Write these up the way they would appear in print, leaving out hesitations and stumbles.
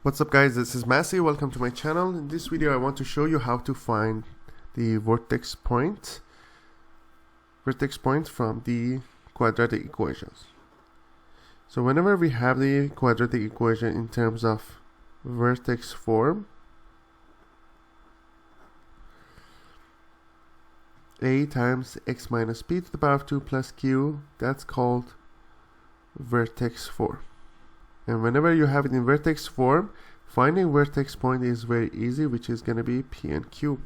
What's up guys, this is Masi, welcome to my channel. In this video I want to show you how to find the vertex point from the quadratic equations. So whenever we have the quadratic equation in terms of vertex form, a times x minus p to the power of 2 plus q, that's called vertex form. And whenever you have it in vertex form, finding vertex point is very easy, which is going to be p and q.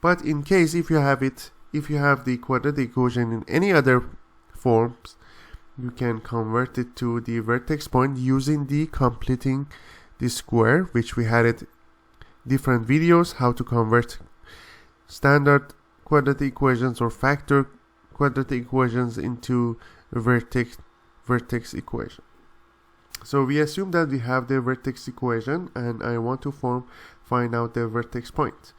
But in case if you have the quadratic equation in any other forms, you can convert it to the vertex point using the completing the square, which we had it different videos how to convert standard quadratic equations or factor quadratic equations into vertex equation. So we assume that we have the vertex equation and I want to find out the vertex point,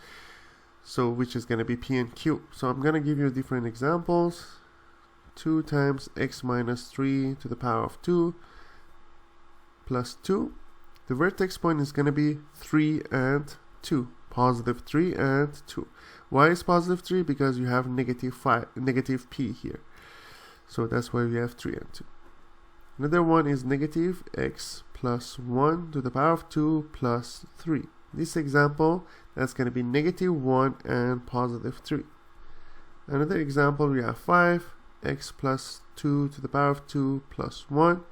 so which is going to be p and q. So I'm going to give you different examples. 2 times x minus 3 to the power of 2 plus 2. The vertex point is going to be 3 and 2, positive 3 and 2. Why is positive 3? Because you have negative p here, so that's why we have 3 and 2. Another one is negative x plus 1 to the power of 2 plus 3. This example, that's going to be negative 1 and positive 3. Another example, we have 5x plus 2 to the power of 2 plus 1.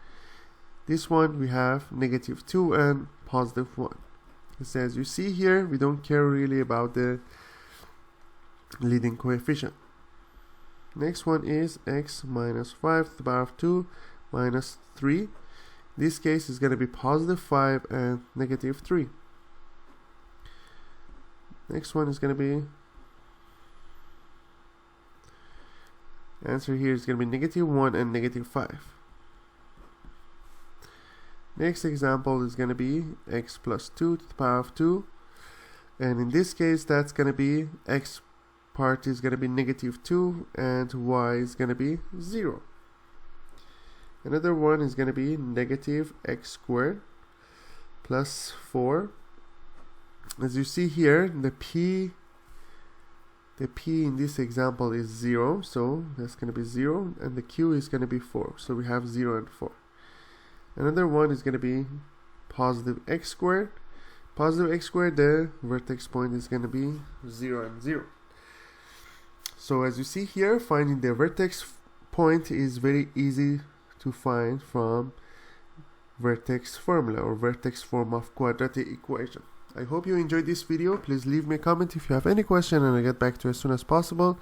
This one we have negative 2 and positive 1. So as you see here, we don't care really about the leading coefficient. Next one is x minus 5 to the power of 2 minus 3. This case is going to be positive 5 and negative 3. Next one is going to be, answer here is going to be negative 1 and negative 5. Next example is going to be x plus 2 to the power of 2, and in this case that's going to be x part is going to be negative 2 and y is going to be 0. Another one is going to be negative x squared plus 4. As you see here, the p in this example is 0, so that's going to be 0, and the q is going to be 4, so we have 0 and 4. Another one is going to be positive x squared. Positive x squared, the vertex point is going to be 0 and 0. So as you see here, finding the vertex point is very easy to find from vertex formula or vertex form of quadratic equation. I hope you enjoyed this video. Please leave me a comment if you have any question and I'll get back to you as soon as possible.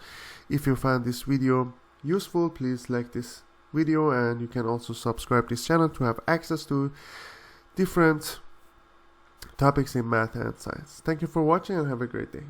If you found this video useful, please like this video, and you can also subscribe this channel to have access to different topics in math and science. Thank you for watching and have a great day.